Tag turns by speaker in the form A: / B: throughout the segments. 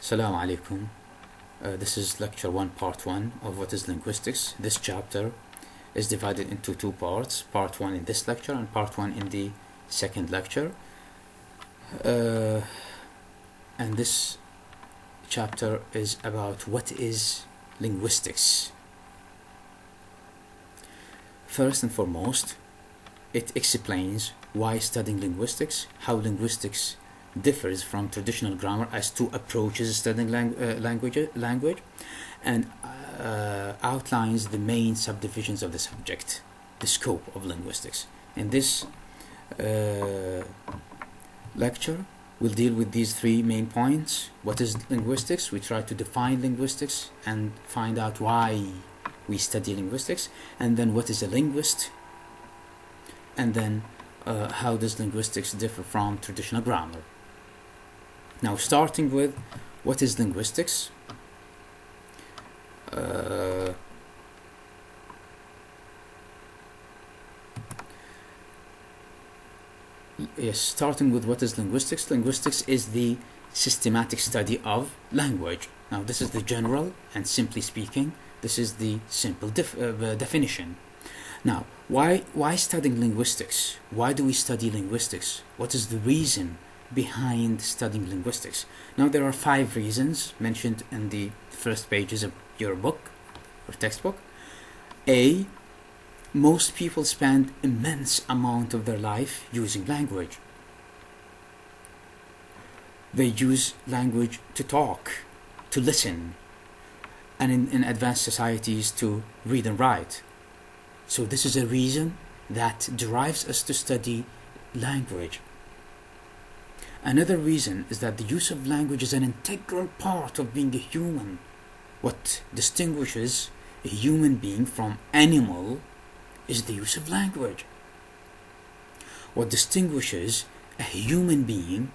A: Assalamu alaikum. This is lecture 1, part 1 of what is linguistics. This chapter is divided into two parts, part 1 in this lecture and part 1 in the second lecture. And this chapter is about what is linguistics. First and foremost, it explains why studying linguistics, how linguistics differs from traditional grammar as two approaches studying language, and outlines the main subdivisions of the subject, the scope of linguistics. In this lecture, we'll deal with these three main points. What is linguistics? We try to define linguistics and find out why we study linguistics. And then what is a linguist? And then how does linguistics differ from traditional grammar? Now, starting with what is linguistics? Starting with what is linguistics. Linguistics is the systematic study of language. Now, this is the general, and simply speaking, this is the simple definition. Now, why studying linguistics? Why do we study linguistics? What is the reason behind studying linguistics? Now, there are 5 reasons mentioned in the first pages of your book or textbook. A, most people spend immense amount of their life using language. They use language to talk, to listen, and in advanced societies to read and write. So this is a reason that drives us to study language. Another reason is that the use of language is an integral part of being a human. What distinguishes a human being from animal is the use of language. What distinguishes a human being,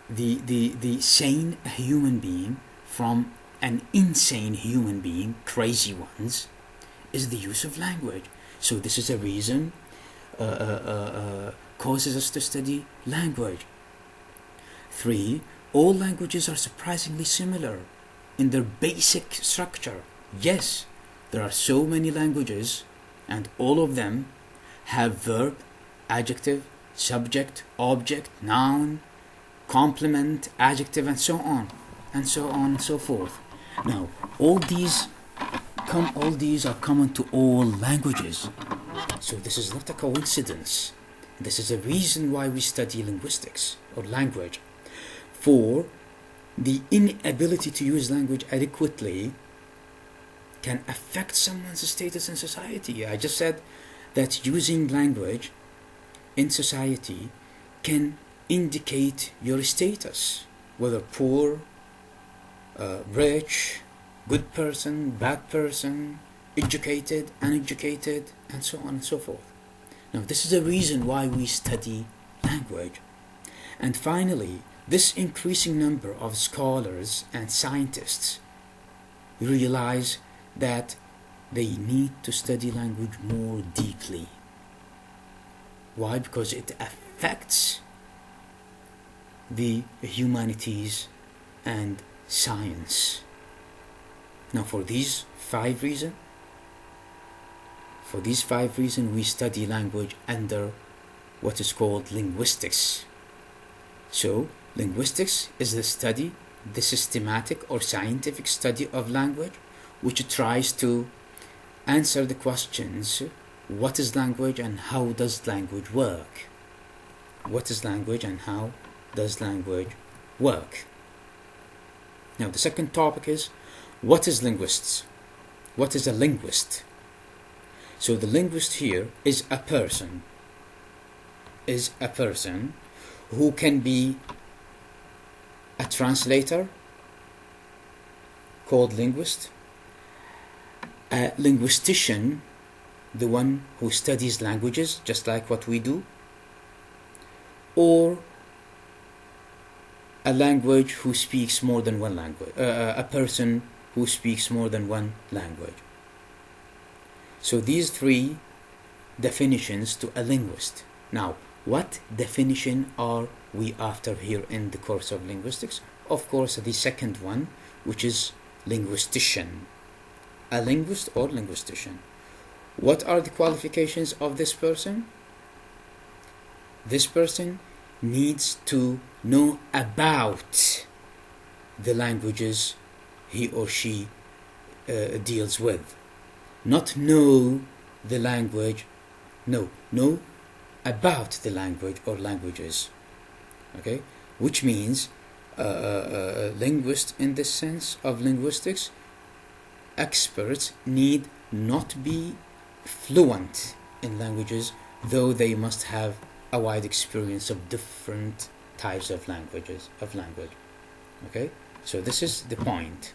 A: the sane human being, from an insane human being, crazy ones, is the use of language. So this is a reason causes us to study language. 3, all languages are surprisingly similar in their basic structure. Yes, there are so many languages, and all of them have verb, adjective, subject, object, noun, complement, adjective, and so on, and so on and so forth. Now, all these are common to all languages. So this is not a coincidence. This is a reason why we study linguistics or language. 4, the inability to use language adequately can affect someone's status in society. I just said that using language in society can indicate your status, whether poor, rich, good person, bad person, educated, uneducated, and so on and so forth. Now, this is a reason why we study language. And finally, this increasing number of scholars and scientists realize that they need to study language more deeply. Why? Because it affects the humanities and science. Now, for these 5 reasons, we study language under what is called linguistics. So, linguistics is the study, the systematic or scientific study of language, which tries to answer the questions: what is language and how does language work? What is language and how does language work? Now, the second topic is, what is linguists? What is a linguist? So the linguist here is a person who can be a translator, called linguist, a linguistician, the one who studies languages, just like what we do, or a language who speaks more than one language, a person who speaks more than one language. So these 3 definitions to a linguist. Now, what definition are we after here in the course of linguistics? Of course, the second one, which is linguistician. A linguist or linguistician. What are the qualifications of this person? This person needs to know about the languages he or she deals with. Not know the language, no, know about the language or languages. Okay? Which means a linguist in the sense of linguistics, experts need not be fluent in languages, though they must have a wide experience of different types of language. Okay, so this is the point.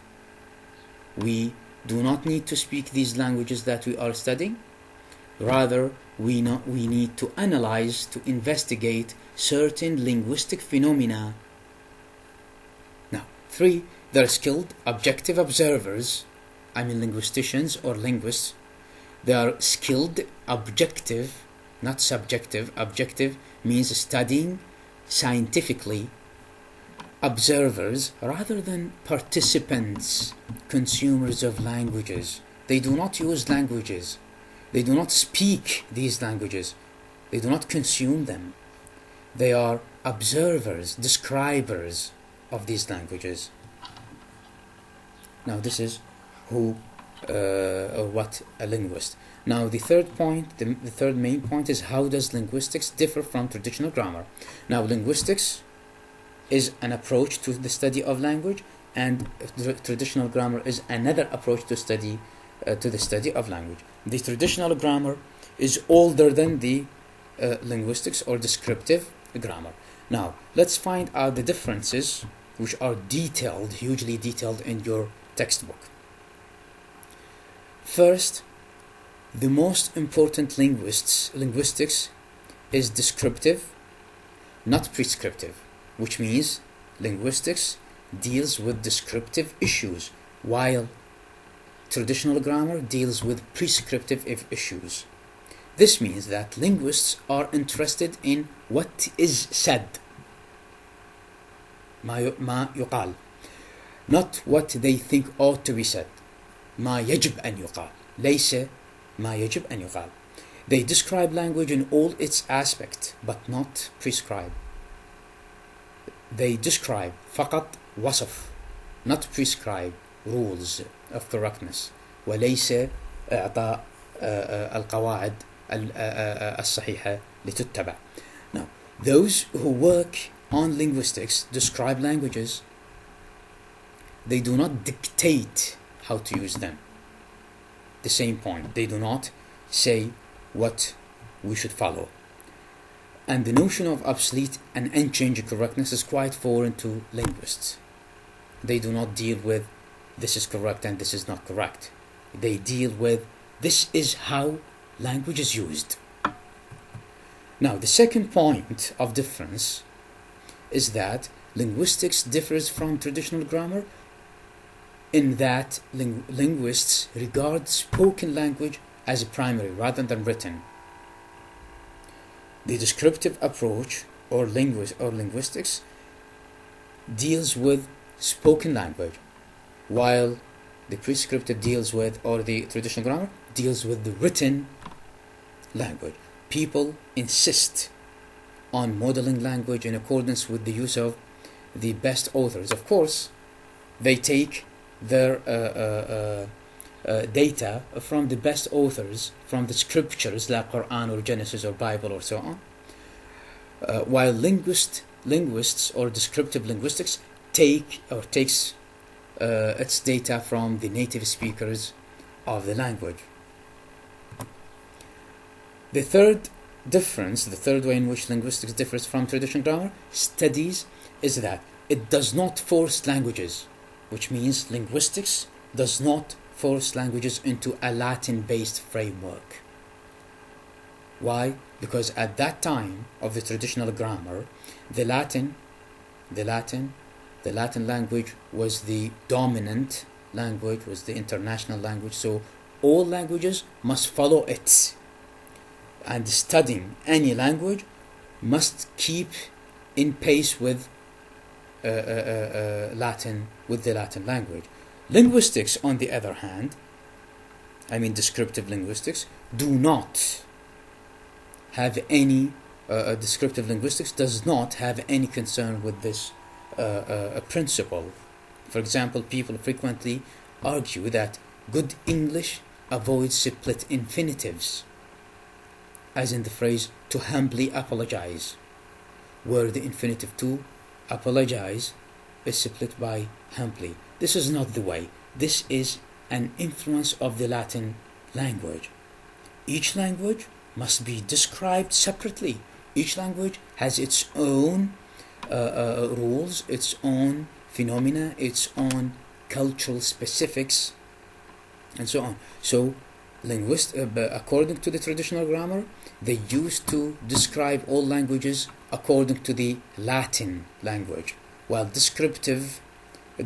A: We do not need to speak these languages that we are studying. Rather, we need to analyze, to investigate certain linguistic phenomena. Now, 3, they are skilled objective observers. Linguisticians or linguists. They are skilled objective, not subjective. Objective means studying scientifically. Observers rather than participants, consumers of languages. They do not use languages. They do not speak these languages. They do not consume them. They are observers, describers of these languages. Now this is who or what a linguist. Now the third point, the third main point is how does linguistics differ from traditional grammar? Now linguistics is an approach to the study of language, and traditional grammar is another approach to the study of language. The traditional grammar is older than the linguistics or descriptive grammar. Now let's find out the differences, which are detailed, hugely detailed in your textbook. First, the most important linguistics is descriptive, not prescriptive, which means linguistics deals with descriptive issues, while traditional grammar deals with prescriptive issues. This means that linguists are interested in what is said, ما يقال, not what they think ought to be said. ما يجب أن يقال, ليس ما يجب أن يقال. They describe language in all its aspects, but not prescribe. They describe فقط وصف, not prescribe rules of correctness. وليس إعطاء القواعد الصحيحة لتتبع. Now, those who work on linguistics describe languages. They do not dictate how to use them. The same point, they do not say what we should follow. And the notion of absolute and unchanging correctness is quite foreign to linguists. They do not deal with this is correct and this is not correct. They deal with this is how language is used. Now, the second point of difference is that linguistics differs from traditional grammar in that linguists regard spoken language as a primary rather than written. The descriptive approach or linguistics deals with spoken language, while the prescriptive deals with, or the traditional grammar deals with the written language. People insist on modeling language in accordance with the use of the best authors. Of course, they take their data from the best authors, from the scriptures like Quran or Genesis or Bible or so on, while linguists or descriptive linguistics takes its data from the native speakers of the language. The third difference, the third way in which linguistics differs from traditional grammar studies, is that it does not force languages, which means linguistics does not force languages into a Latin-based framework. Why? Because at that time of the traditional grammar, the Latin language was the dominant language, was the international language, so all languages must follow it. And studying any language must keep in pace with Latin, with the Latin language. Linguistics, on the other hand, I mean descriptive linguistics, do not have any, descriptive linguistics does not have any concern with this principle. For example, people frequently argue that good English avoids split infinitives, as in the phrase to humbly apologize, where the infinitive to apologize is split by humbly. This is not the way. This is an influence of the Latin language. Each language must be described separately. Each language has its own rules, its own phenomena, its own cultural specifics, and so on. So, according to the traditional grammar, they used to describe all languages according to the Latin language, while descriptive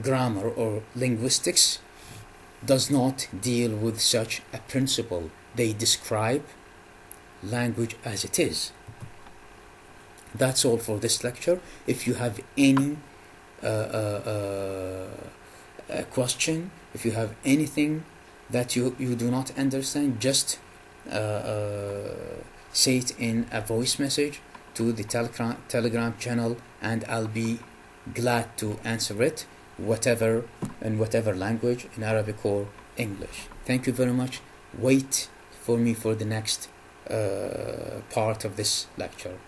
A: grammar or linguistics does not deal with such a principle. They describe language as it is. That's all for this lecture. If you have any question, if you have anything that you do not understand, just say it in a voice message to the telegram channel, and I'll be glad to answer it, in whatever language, in Arabic or English. Thank you very much. Wait for me for the next part of this lecture.